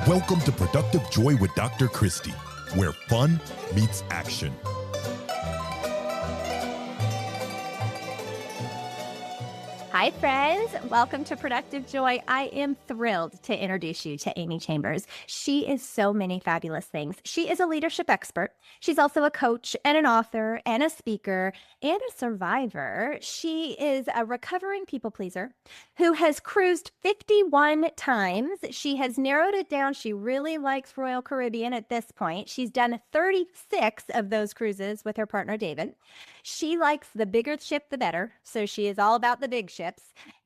Welcome to Productive Joy with Dr. Christie, where fun meets action. Hi, friends. Welcome to Productive Joy. I am thrilled to introduce you to Amy Chambers. She is so many fabulous things. She is a leadership expert. She's also a coach and an author and a speaker and a survivor. She is a recovering people pleaser who has cruised 51 times. She has narrowed it down. She really likes Royal Caribbean at this point. She's done 36 of those cruises with her partner, David. She likes the bigger ship, the better. So she is all about the big ships.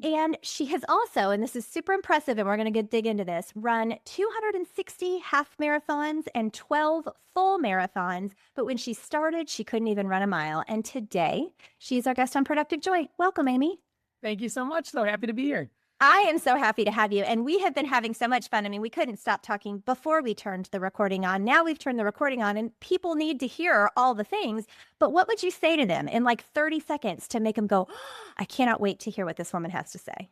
And she has also, and this is super impressive, and we're going to dig into this, run 260 half marathons and 12 full marathons. But when she started, she couldn't even run a mile. And today, she's our guest on Productive Joy. Welcome, Amy. Thank you so much. So happy to be here. I am so happy to have you. And we have been having so much fun. I mean, we couldn't stop talking before we turned the recording on. Now we've turned the recording on and people need to hear all the things. But what would you say to them in like 30 seconds to make them go, oh, I cannot wait to hear what this woman has to say?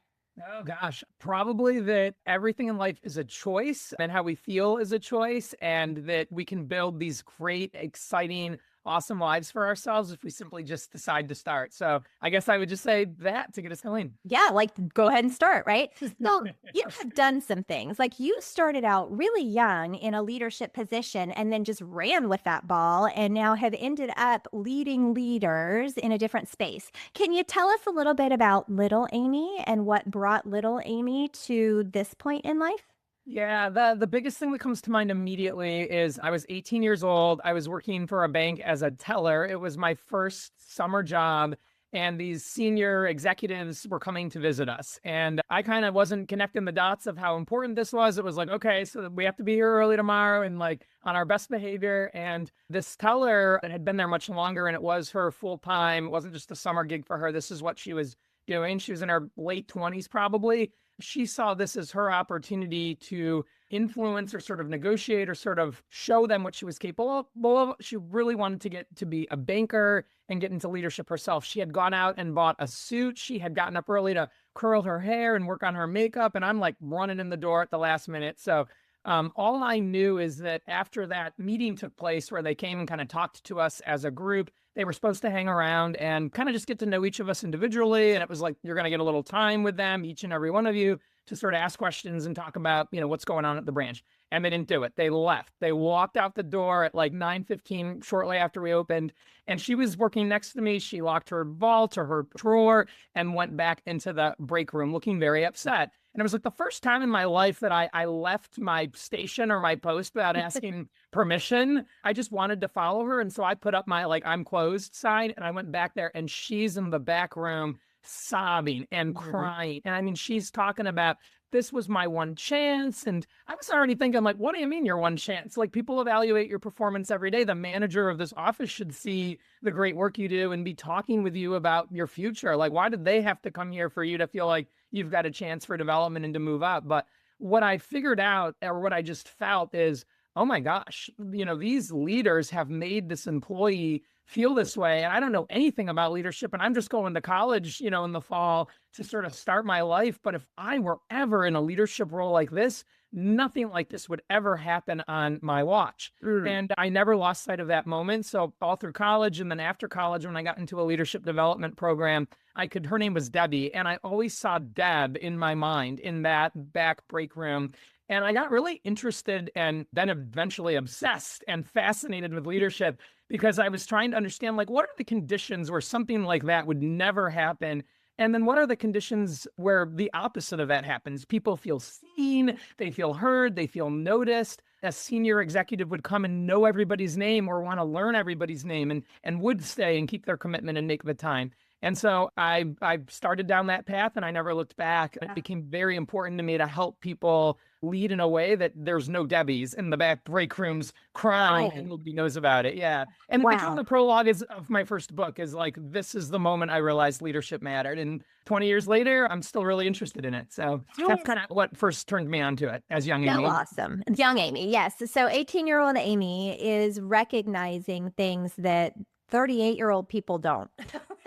Oh gosh, probably that everything in life is a choice and how we feel is a choice, and that we can build these great, exciting, awesome lives for ourselves if we simply just decide to start. So I guess I would just say that to get us going. Yeah, like go ahead and start, right? So you have done some things. Like you started out really young in a leadership position and then just ran with that ball and now have ended up leading leaders in a different space. Can you tell us a little bit about little Amy and what brought little Amy to this point in life? Yeah, the biggest thing that comes to mind immediately is I was 18 years old. I was working for a bank as a teller. It was my first summer job, and these senior executives were coming to visit us. And I kind of wasn't connecting the dots of how important this was. It was like, okay, so we have to be here early tomorrow and like on our best behavior. And this teller that had been there much longer, and it was her full time. It wasn't just a summer gig for her. This is what she was doing. She was in her late 20s probably. She saw this as her opportunity to influence or sort of negotiate or sort of show them what she was capable of. She really wanted to get to be a banker and get into leadership herself. She had gone out and bought a suit. She had gotten up early to curl her hair and work on her makeup. And I'm like running in the door at the last minute. So all I knew is that after that meeting took place where they came and kind of talked to us as a group, they were supposed to hang around and kind of just get to know each of us individually. And it was like, you're going to get a little time with them, each and every one of you, to sort of ask questions and talk about, what's going on at the branch. And they didn't do it. They left. They walked out the door at like 9:15 shortly after we opened. And she was working next to me. She locked her vault or her drawer and went back into the break room looking very upset. And it was like the first time in my life that I left my station or my post without asking permission. I just wanted to follow her. And so I put up my I'm closed sign and I went back there, and she's in the back room sobbing and crying. And I mean, she's talking about, this was my one chance. And I was already thinking, like, what do you mean your one chance? Like, people evaluate your performance every day. The manager of this office should see the great work you do and be talking with you about your future. Like, why did they have to come here for you to feel like you've got a chance for development and to move up? But what I figured out, or what I just felt, is, oh my gosh, these leaders have made this employee feel this way. And I don't know anything about leadership, and I'm just going to college, in the fall to sort of start my life. But if I were ever in a leadership role like this, nothing like this would ever happen on my watch. And I never lost sight of that moment. So all through college and then after college, when I got into a leadership development program, her name was Debbie. And I always saw Deb in my mind in that back break room. And I got really interested and then eventually obsessed and fascinated with leadership, because I was trying to understand, like, what are the conditions where something like that would never happen? And then what are the conditions where the opposite of that happens? People feel seen, they feel heard, they feel noticed. A senior executive would come and know everybody's name or want to learn everybody's name and would stay and keep their commitment and make the time. And so I started down that path and I never looked back. It became very important to me to help people lead in a way that there's no Debbies in the back break rooms crying and nobody knows about it. Yeah. And it became the prologue of my first book, is like, this is the moment I realized leadership mattered. And 20 years later, I'm still really interested in it. So that's kind of what first turned me onto it as young Amy. Awesome. Young Amy. Yes. So 18-year-old Amy is recognizing things that 38-year-old people don't,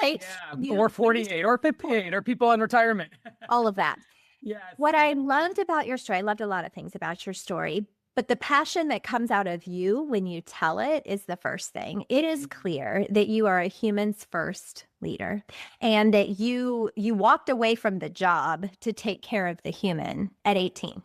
right? Yeah, or 48 or 58 or people in retirement. All of that. Yes. What I loved about your story, I loved a lot of things about your story, but the passion that comes out of you when you tell it is the first thing. It is clear that you are a humans first leader and that you walked away from the job to take care of the human at 18.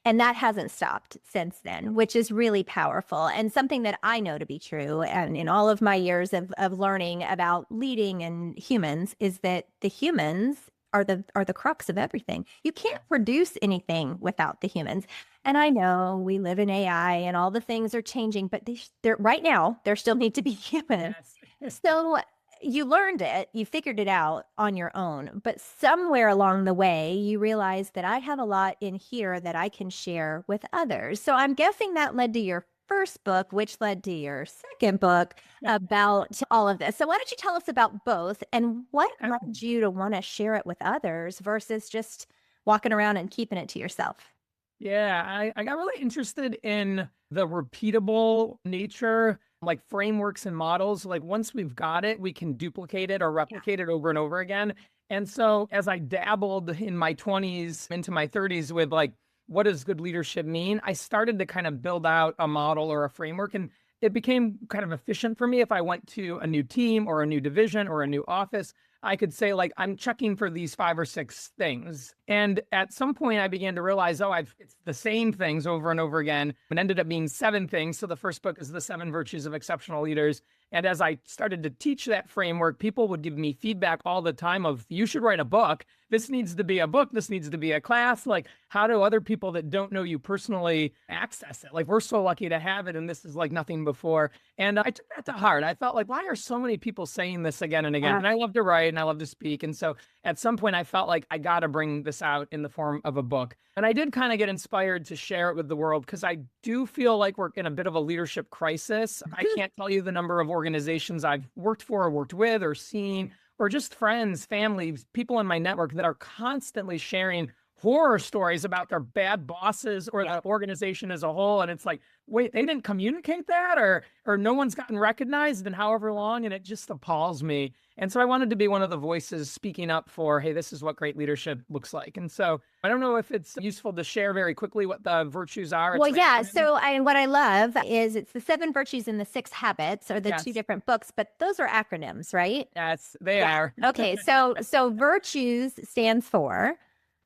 And that hasn't stopped since then, which is really powerful and something that I know to be true. And in all of my years of learning about leading and humans is that the humans are the crux of everything. You can't produce anything without the humans. And I know we live in AI and all the things are changing, but they're right now, there still need to be humans. Yes. So you learned it, you figured it out on your own, but somewhere along the way, you realized that I have a lot in here that I can share with others. So I'm guessing that led to your first book, which led to your second book about all of this. So why don't you tell us about both and what led you to want to share it with others versus just walking around and keeping it to yourself? Yeah, I got really interested in the repeatable nature, like frameworks and models. Like once we've got it, we can duplicate it or replicate it over and over again. And so as I dabbled in my 20s into my 30s with like, what does good leadership mean? I started to kind of build out a model or a framework, and it became kind of efficient for me. If I went to a new team or a new division or a new office, I could say like, I'm checking for these 5 or 6 things. And at some point I began to realize, it's the same things over and over again. It ended up being 7 things. So the first book is The 7 Virtues of Exceptional Leaders. And as I started to teach that framework, people would give me feedback all the time of, you should write a book. This needs to be a book. This needs to be a class. Like, how do other people that don't know you personally access it? Like, we're so lucky to have it. And this is like nothing before. And I took that to heart. I felt like, why are so many people saying this again and again? And I love to write and I love to speak. And so at some point I felt like I got to bring this out in the form of a book. And I did kind of get inspired to share it with the world because I do feel like we're in a bit of a leadership crisis. I can't tell you the number of organizations I've worked for or worked with or seen, or just friends, families, people in my network that are constantly sharing horror stories about their bad bosses or the organization as a whole. And it's like, wait, they didn't communicate that, or no one's gotten recognized in however long. And it just appalls me. And so I wanted to be one of the voices speaking up for, hey, this is what great leadership looks like. And so I don't know if it's useful to share very quickly what the virtues are. Well, yeah. So what I love is it's the 7 virtues and the 6 habits are the 2 different books, but those are acronyms, right? Yes, they are. Okay. So virtues stands for.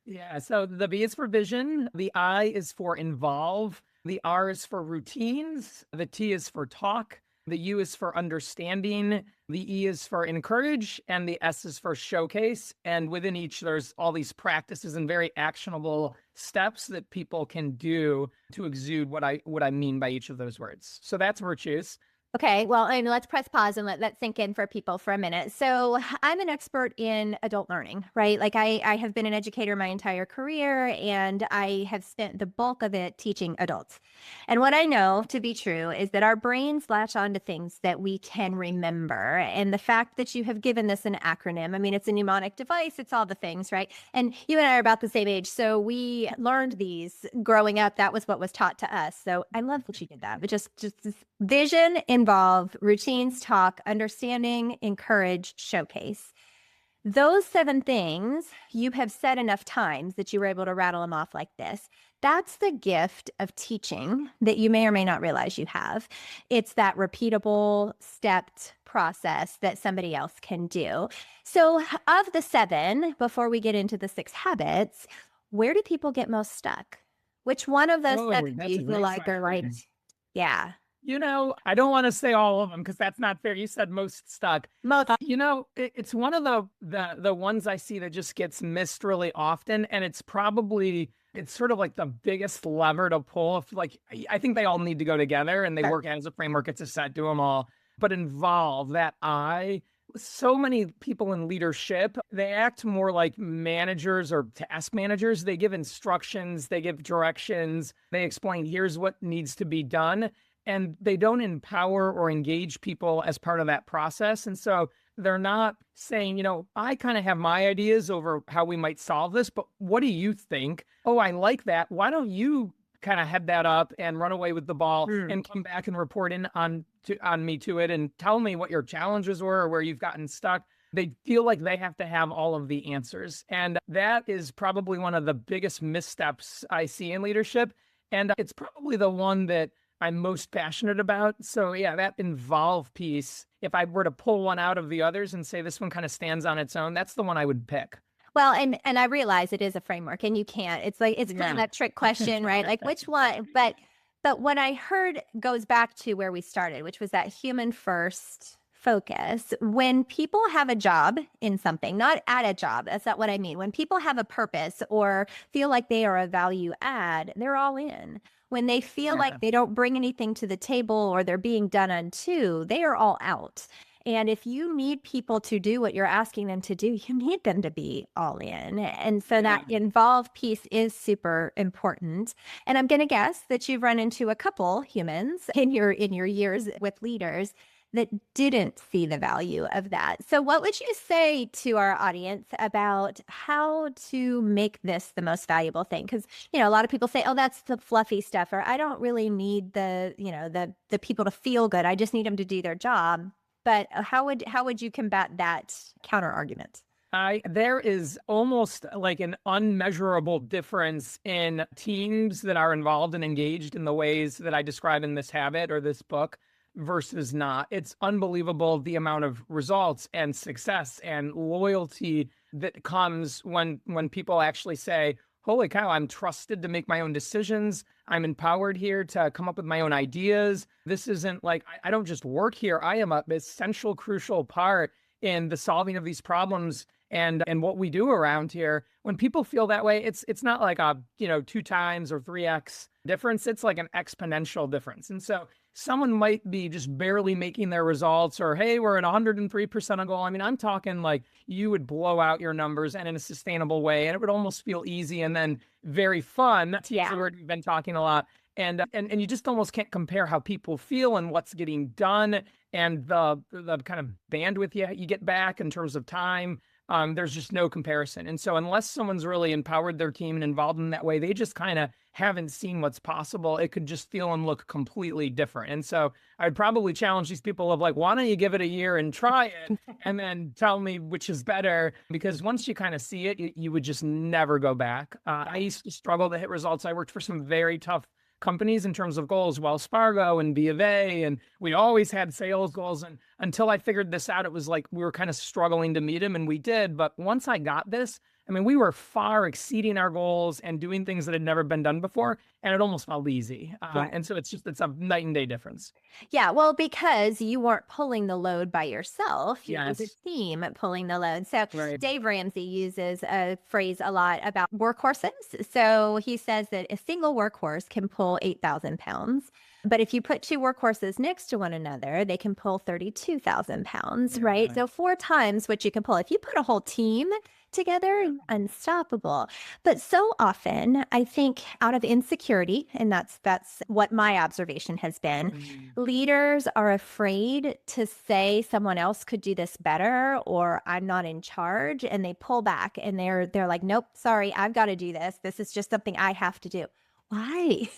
Yeah. So the V is for vision. The I is for involve. The R is for routines. The T is for talk. The U is for understanding. The E is for encourage. And the S is for showcase. And within each, there's all these practices and very actionable steps that people can do to exude what I mean by each of those words. So that's virtues. Okay, well, and let's press pause and let that sink in for people for a minute. So I'm an expert in adult learning, right? Like I have been an educator my entire career, and I have spent the bulk of it teaching adults. And what I know to be true is that our brains latch on to things that we can remember. And the fact that you have given this an acronym, I mean, it's a mnemonic device, it's all the things, right? And you and I are about the same age. So we learned these growing up. That was what was taught to us. So I love that you did that. But just this vision, involve, routines, talk, understanding, encourage, showcase. Those 7 things you have said enough times that you were able to rattle them off like this. That's the gift of teaching that you may or may not realize you have. It's that repeatable, stepped process that somebody else can do. So of the 7, before we get into the 6 habits, where do people get most stuck? Which one of those 7 do you feel like are like, yeah. You know, I don't want to say all of them because that's not fair. You said most stuck. Most. You know, it's one of the ones I see that just gets missed really often. And it's sort of like the biggest lever to pull. Like, I think they all need to go together and they work as a framework. It's a set to them all. But involve that so many people in leadership, they act more like managers or task managers. They give instructions, they give directions, they explain, here's what needs to be done. And they don't empower or engage people as part of that process. And so they're not saying, I kind of have my ideas over how we might solve this, but what do you think? Oh, I like that. Why don't you kind of head that up and run away with the ball and come back and report in on me to it and tell me what your challenges were or where you've gotten stuck. They feel like they have to have all of the answers. And that is probably one of the biggest missteps I see in leadership. And it's probably the one that I'm most passionate about. So yeah, that involve piece, if I were to pull one out of the others and say this one kind of stands on its own, that's the one I would pick. Well, and I realize it is a framework and you can't, it's like, it's kind of that trick question, right? Like which one, but what I heard goes back to where we started, which was that human first focus. When people have a job in something, not at a job, that's not what I mean. When people have a purpose or feel like they are a value add, they're all in. When they feel like they don't bring anything to the table or they're being done unto, they are all out. And if you need people to do what you're asking them to do, you need them to be all in. And so that involved piece is super important. And I'm going to guess that you've run into a couple humans in your years with leaders that didn't see the value of that. So what would you say to our audience about how to make this the most valuable thing? Because, a lot of people say, oh, that's the fluffy stuff, or I don't really need the people to feel good. I just need them to do their job. But how would you combat that counter argument? There is almost like an unmeasurable difference in teams that are involved and engaged in the ways that I describe in this habit or this book versus not. It's unbelievable the amount of results and success and loyalty that comes when people actually say, holy cow, I'm trusted to make my own decisions. I'm empowered here to come up with my own ideas. This isn't like, I don't just work here. I am an essential, crucial part in the solving of these problems and what we do around here. When people feel that way, it's not like a 2 times or 3x difference. It's like an exponential difference. And so someone might be just barely making their results, or hey, we're at 103% on goal. I mean, I'm talking like you would blow out your numbers and in a sustainable way, and it would almost feel easy and then very fun. Yeah. So we've been talking a lot. And you just almost can't compare how people feel and what's getting done and the kind of bandwidth you get back in terms of time. There's just no comparison. And so unless someone's really empowered their team and involved in that way, they just kind of haven't seen what's possible. It could just feel and look completely different. And so I'd probably challenge these people of like, why don't you give it a year and try it and then tell me which is better? Because once you kind of see it, you would just never go back. I used to struggle to hit results. I worked for some very tough companies in terms of goals, Wells Fargo and B of A, and we always had sales goals. And until I figured this out, it was like we were kind of struggling to meet them, and we did. But once I got this, I mean, we were far exceeding our goals and doing things that had never been done before, and it almost felt easy. And so it's a night and day difference. Yeah, well, because you weren't pulling the load by yourself. You was a team pulling the load. So Dave Ramsey uses a phrase a lot about workhorses. So he says that a single workhorse can pull 8,000 pounds. But if you put 2 workhorses next to one another, they can pull 32,000 pounds, right? So 4 times what you can pull. If you put a whole team together, unstoppable. But so often, I think out of insecurity, and that's what my observation has been, leaders are afraid to say someone else could do this better, or I'm not in charge, and they pull back and they're like, nope, sorry, I've got to do this. This is just something I have to do. Why?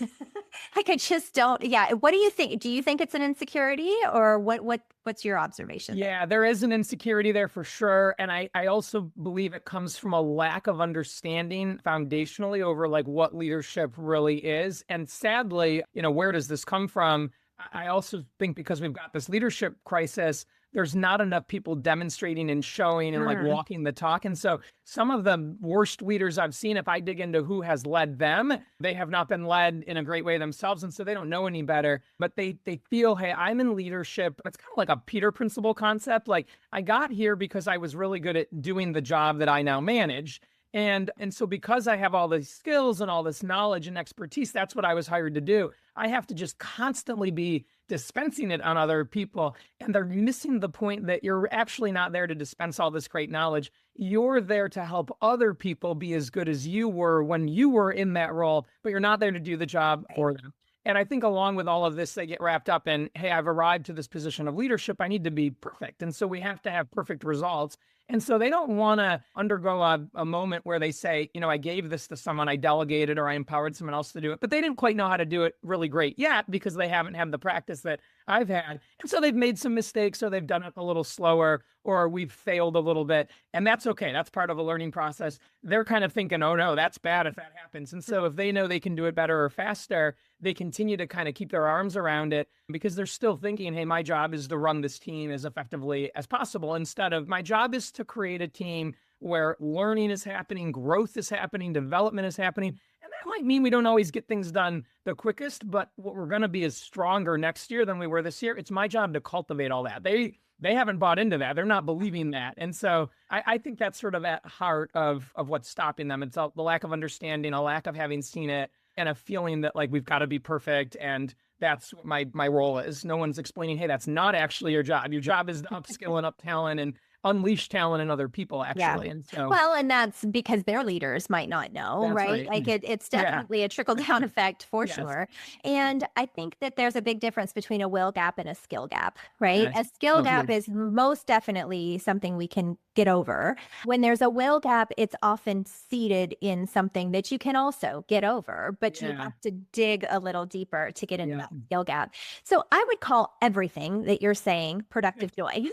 Like, I just don't. Yeah. What do you think? Do you think it's an insecurity, or what's your observation? Yeah, there is an insecurity there for sure. And I also believe it comes from a lack of understanding foundationally over like what leadership really is. And sadly, where does this come from? I also think because we've got this leadership crisis, there's not enough people demonstrating and showing and like walking the talk. And so some of the worst leaders I've seen, if I dig into who has led them, they have not been led in a great way themselves. And so they don't know any better, but they feel, hey, I'm in leadership. It's kind of like a Peter principle concept. Like, I got here because I was really good at doing the job that I now manage. And so because I have all these skills and all this knowledge and expertise, that's what I was hired to do. I have to just constantly be dispensing it on other people. And they're missing the point that you're actually not there to dispense all this great knowledge. You're there to help other people be as good as you were when you were in that role, but you're not there to do the job for them. And I think along with all of this, they get wrapped up in, hey, I've arrived to this position of leadership. I need to be perfect. And so we have to have perfect results. And so they don't want to undergo a moment where they say, I gave this to someone, I delegated, or I empowered someone else to do it, but they didn't quite know how to do it really great yet because they haven't had the practice that I've had. And so they've made some mistakes, or they've done it a little slower, or we've failed a little bit. And that's okay. That's part of a learning process. They're kind of thinking, oh no, that's bad if that happens. And so if they know they can do it better or faster, they continue to kind of keep their arms around it because they're still thinking, hey, my job is to run this team as effectively as possible, instead of my job is to create a team where learning is happening, growth is happening, development is happening. And that might mean we don't always get things done the quickest, but what we're going to be is stronger next year than we were this year. It's my job to cultivate all that. They haven't bought into that. They're not believing that. And so I think that's sort of at heart of what's stopping them. It's the lack of understanding, a lack of having seen it, and a feeling that like we've got to be perfect. And that's what my role is. No one's explaining, hey, that's not actually your job. Your job is to upskill and up talent and unleash talent in other people, actually. Yeah. And so, well, and that's because their leaders might not know, right? Like it's definitely a trickle down effect for sure. And I think that there's a big difference between a will gap and a skill gap, right? A skill gap is most definitely something we can get over. When there's a will gap, it's often seated in something that you can also get over, but you have to dig a little deeper to get into that skill gap. So I would call everything that you're saying productive joy.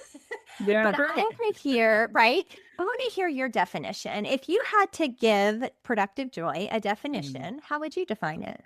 Yeah, but I want to hear, right? I want to hear your definition. If you had to give productive joy a definition, how would you define it?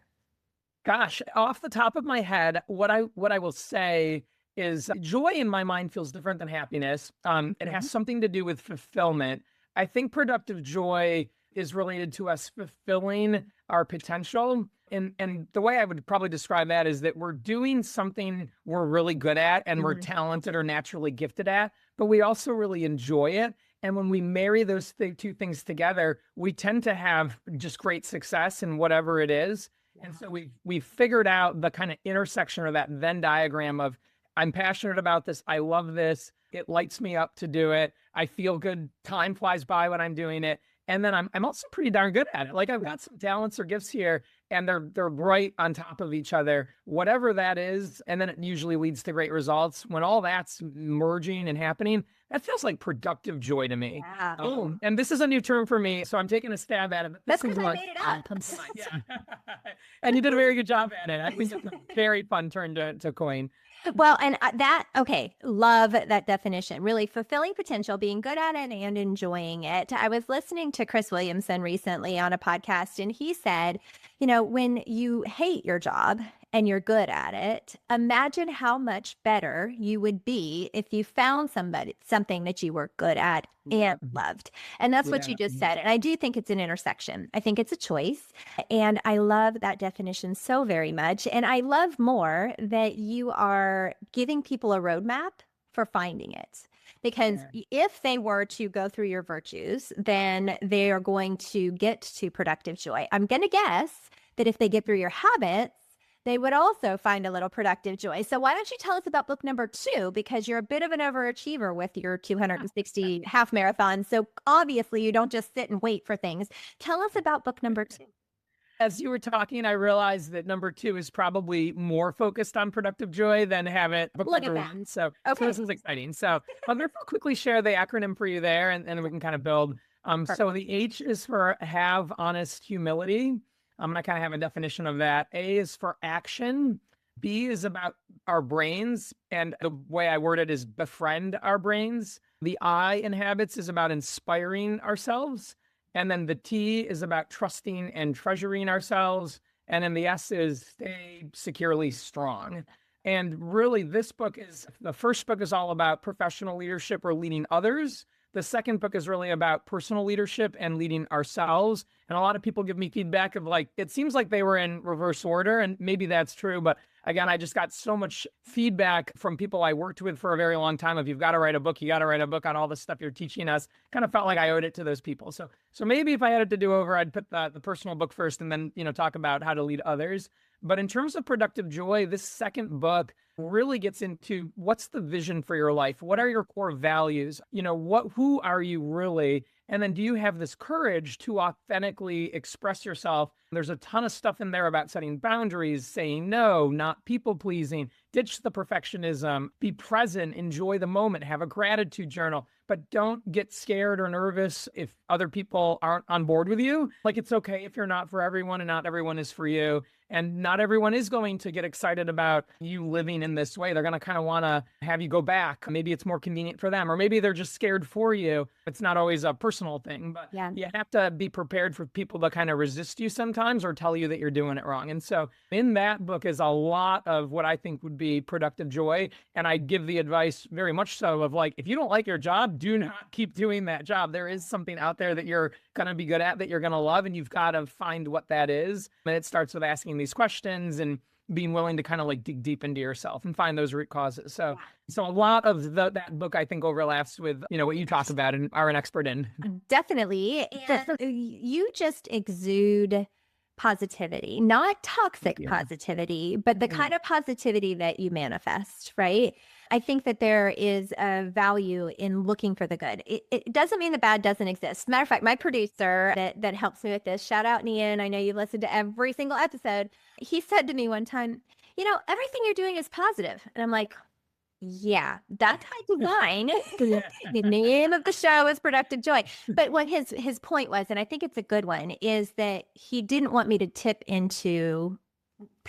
Gosh, off the top of my head, what I will say is joy in my mind feels different than happiness. It has something to do with fulfillment. I think productive joy is related to us fulfilling our potential. And the way I would probably describe that is that we're doing something we're really good at and we're talented or naturally gifted at, but we also really enjoy it. And when we marry those two things together, we tend to have just great success in whatever it is. And so we've figured out the kind of intersection or that Venn diagram of I'm passionate about this. I love this. It lights me up to do it. I feel good. Time flies by when I'm doing it. And then I'm also pretty darn good at it. Like I've got some talents or gifts here, and they're right on top of each other, whatever that is. And then it usually leads to great results. When all that's merging and happening, that feels like productive joy to me. Yeah. And this is a new term for me, so I'm taking a stab at it. That's because I made it up. And you did a very good job at it. I think it's a very fun term to coin. Well, and love that definition. Really fulfilling potential, being good at it and enjoying it. I was listening to Chris Williamson recently on a podcast, and he said, when you hate your job and you're good at it, imagine how much better you would be if you found something that you were good at and loved. And that's what you just said. And I do think it's an intersection. I think it's a choice. And I love that definition so very much. And I love more that you are giving people a roadmap for finding it. Because if they were to go through your virtues, then they are going to get to productive joy. I'm going to guess that if they get through your habits, they would also find a little productive joy. So why don't you tell us about book number 2? Because you're a bit of an overachiever with your 260 half marathons. So obviously you don't just sit and wait for things. Tell us about book number 2. As you were talking, I realized that number 2 is probably more focused on productive joy than have it book Look number at that. 1. So this is exciting. So I'll quickly share the acronym for you there, and then we can kind of build. So the H is for have honest humility. I kind of have a definition of that. A is for action. B is about our brains. And the way I word it is befriend our brains. The I in habits is about inspiring ourselves. And then the T is about trusting and treasuring ourselves. And then the S is stay securely strong. And really, the first book is all about professional leadership or leading others. The second book is really about personal leadership and leading ourselves. And a lot of people give me feedback of it seems like they were in reverse order, and maybe that's true. But again, I just got so much feedback from people I worked with for a very long time. If you've got to write a book, you got to write a book on all the stuff you're teaching us. Kind of felt like I owed it to those people. So maybe if I had it to do over, I'd put the personal book first and then, talk about how to lead others. But in terms of productive joy, this second book really gets into what's the vision for your life? What are your core values? Who are you really? And then do you have this courage to authentically express yourself? There's a ton of stuff in there about setting boundaries, saying no, not people pleasing, ditch the perfectionism, be present, enjoy the moment, have a gratitude journal, but don't get scared or nervous if other people aren't on board with you. Like, it's okay if you're not for everyone and not everyone is for you. And not everyone is going to get excited about you living in this way. They're going to kind of want to have you go back. Maybe it's more convenient for them, or maybe they're just scared for you. It's not always a personal thing, but you have to be prepared for people to kind of resist you sometimes or tell you that you're doing it wrong. And so in that book is a lot of what I think would be productive joy. And I give the advice very much so of like, if you don't like your job, do not keep doing that job. There is something out there that you're going to be good at, that you're going to love, and you've got to find what that is. And it starts with asking these questions and being willing to kind of like dig deep into yourself and find those root causes. So a lot of that book, I think, overlaps with, what you talk about and are an expert in. Definitely. And you just exude positivity, not toxic positivity, but the kind of positivity that you manifest, right? I think that there is a value in looking for the good. It doesn't mean the bad doesn't exist. Matter of fact, my producer that helps me with this, shout out Ian, I know you listen to every single episode. He said to me one time, everything you're doing is positive. And I'm like, yeah, that's by design. The name of the show is Productive Joy. But what his point was, and I think it's a good one, is that he didn't want me to tip into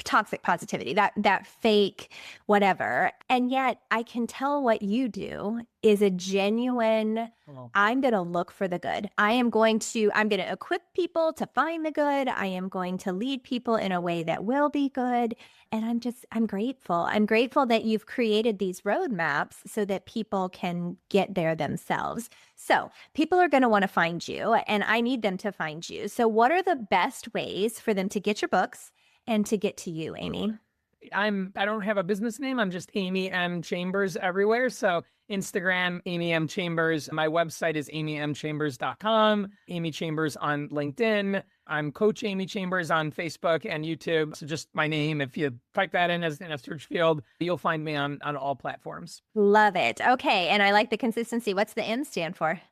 toxic positivity, that fake whatever. And yet I can tell what you do is a genuine, I'm going to look for the good. I'm going to equip people to find the good. I am going to lead people in a way that will be good. And I'm grateful. I'm grateful that you've created these roadmaps so that people can get there themselves. So people are going to want to find you, and I need them to find you. So what are the best ways for them to get your books and to get to you, Amy? I don't have a business name. I'm just Amy M. Chambers everywhere. So Instagram, Amy M. Chambers. My website is amymchambers.com. Amy Chambers on LinkedIn. I'm Coach Amy Chambers on Facebook and YouTube. So just my name. If you type that in as in a search field, you'll find me on all platforms. Love it. Okay. And I like the consistency. What's the M stand for?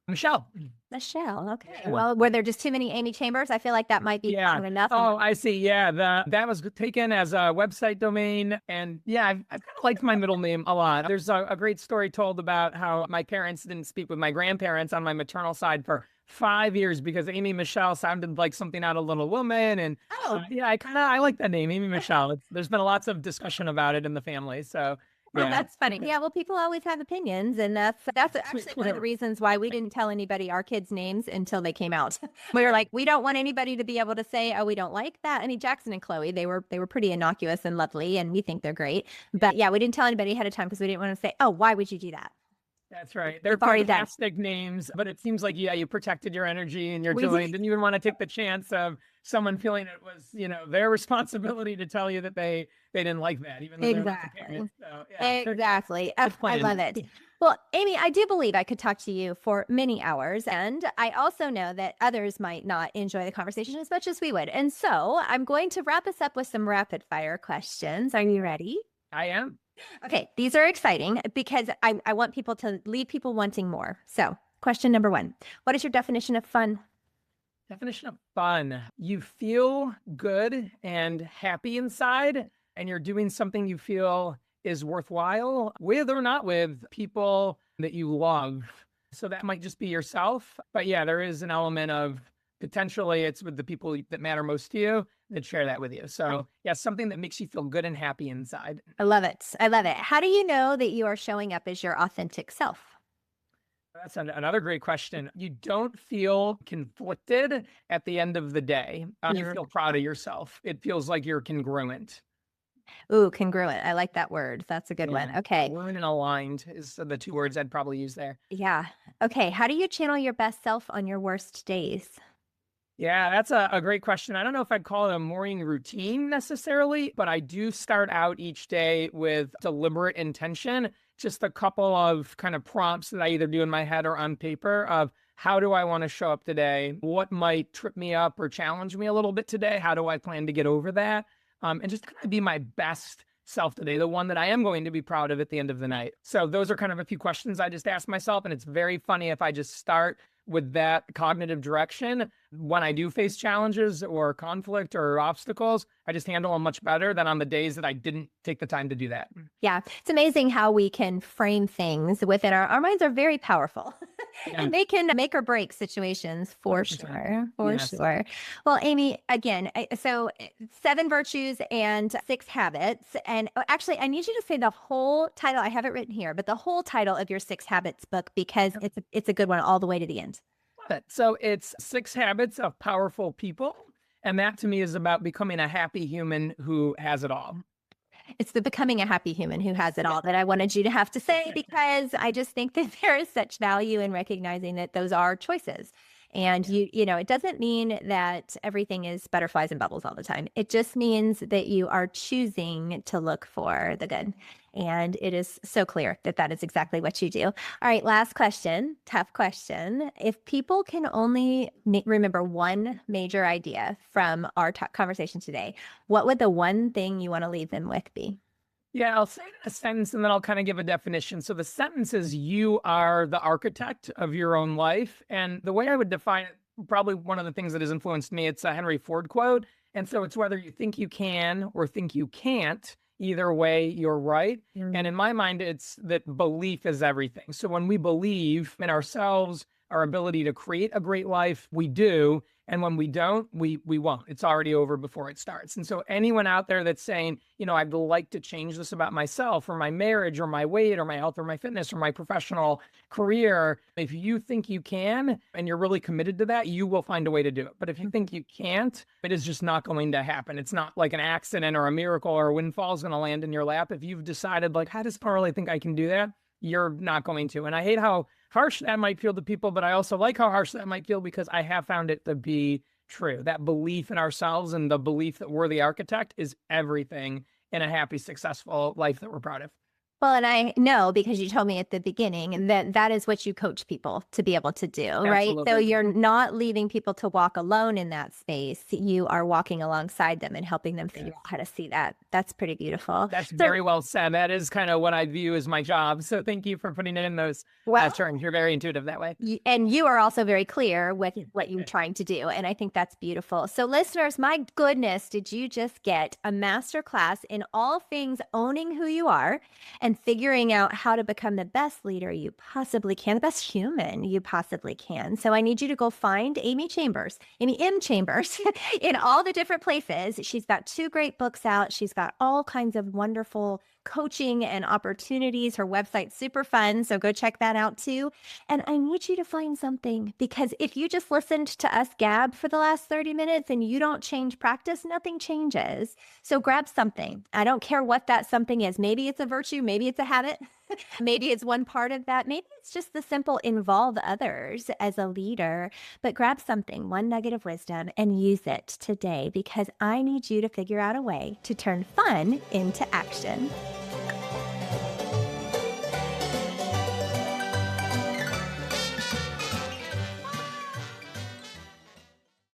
Michelle. Okay. Yeah. Well, were there just too many Amy Chambers? I feel like that might be enough. Oh, I see. Yeah. That was taken as a website domain. And I've kind of liked my middle name a lot. There's a great story told about how my parents didn't speak with my grandparents on my maternal side for 5 years because Amy Michelle sounded like something out of Little Woman. And I like that name, Amy Michelle. There's been lots of discussion about it in the family. So yeah. That's funny. Yeah, well, people always have opinions, and that's actually one of the reasons why we didn't tell anybody our kids' names until they came out. We were like, we don't want anybody to be able to say, "Oh, we don't like that." I mean, Jackson and Chloe, they were pretty innocuous and lovely, and we think they're great. But we didn't tell anybody ahead of time because we didn't want to say, "Oh, why would you do that?" That's right. They're fantastic names, but it seems like, you protected your energy and your joy and didn't even want to take the chance of someone feeling it was, their responsibility to tell you that they didn't like that, even though exactly. So, exactly. I love it. Well, Amy, I do believe I could talk to you for many hours, and I also know that others might not enjoy the conversation as much as we would. And so I'm going to wrap us up with some rapid fire questions. Are you ready? I am. Okay, these are exciting because I want people to leave people wanting more. So question number 1, what is your definition of fun? Definition of fun. You feel good and happy inside, and you're doing something you feel is worthwhile with or not with people that you love. So that might just be yourself. But there is an element of potentially it's with the people that matter most to you that share that with you. So something that makes you feel good and happy inside. I love it. I love it. How do you know that you are showing up as your authentic self? That's another great question. You don't feel conflicted at the end of the day. You feel proud of yourself. It feels like you're congruent. Ooh, congruent. I like that word. That's a good one. Okay. Congruent and aligned is the 2 words I'd probably use there. Yeah. Okay. How do you channel your best self on your worst days? Yeah, that's a great question. I don't know if I'd call it a morning routine necessarily, but I do start out each day with deliberate intention, just a couple of kind of prompts that I either do in my head or on paper of how do I want to show up today? What might trip me up or challenge me a little bit today? How do I plan to get over that? And just kind of be my best self today, the one that I am going to be proud of at the end of the night. So those are kind of a few questions I just ask myself. And it's very funny if I just start with that cognitive direction, when I do face challenges or conflict or obstacles, I just handle them much better than on the days that I didn't take the time to do that. Yeah. It's amazing how we can frame things within our minds are very powerful. Yeah. And they can make or break situations for 100%. sure. For Yes. sure. Well, Amy, again, so 7 virtues and 6 habits. And actually, I need you to say the whole title. I have it written here, but the whole title of your 6 habits book, because it's a good one all the way to the end. Love it. So it's 6 Habits of Powerful People. And that to me is about becoming a happy human who has it all. It's the becoming a happy human who has it all that I wanted you to have to say, because I just think that there is such value in recognizing that those are choices. And it doesn't mean that everything is butterflies and bubbles all the time. It just means that you are choosing to look for the good. And it is so clear that that is exactly what you do. All right, last question, tough question. If people can only remember one major idea from our conversation today, what would the one thing you want to leave them with be? Yeah, I'll say a sentence and then I'll kind of give a definition. So the sentence is, you are the architect of your own life. And the way I would define it, probably one of the things that has influenced me, it's a Henry Ford quote. And so it's whether you think you can or think you can't, either way, you're right. And in my mind, it's that belief is everything. So when we believe in ourselves, our ability to create a great life, we do. And when we don't, we won't. It's already over before it starts. And so anyone out there that's saying, I'd like to change this about myself or my marriage or my weight or my health or my fitness or my professional career, if you think you can and you're really committed to that, you will find a way to do it. But if you think you can't, it is just not going to happen. It's not like an accident or a miracle or a windfall is going to land in your lap. If you've decided, like, how does Paul really think I can do that? You're not going to. And I hate how harsh that might feel to people, but I also like how harsh that might feel because I have found it to be true. That belief in ourselves and the belief that we're the architect is everything in a happy, successful life that we're proud of. Well, and I know because you told me at the beginning, and that is what you coach people to be able to do, right? So Absolutely. you're not leaving people to walk alone in that space. You are walking alongside them and helping them figure out how to see that. That's pretty beautiful. That's very well said. That is kind of what I view as my job. So thank you for putting it in those terms. You're very intuitive that way. And you are also very clear with what you're trying to do. And I think that's beautiful. So listeners, my goodness, did you just get a masterclass in all things owning who you are and figuring out how to become the best leader you possibly can, the best human you possibly can. So I need you to go find Amy M. Chambers in all the different places. She's got 2 great books out. She's got all kinds of wonderful coaching and opportunities. Her website's super fun, so go check that out too. And I need you to find something, because if you just listened to us gab for the last 30 minutes and you don't change practice, nothing changes. So grab something. I don't care what that something is. Maybe it's a virtue, maybe it's a habit. Maybe it's one part of that. Maybe it's just the simple involve others as a leader, but grab something, one nugget of wisdom, and use it today, because I need you to figure out a way to turn fun into action.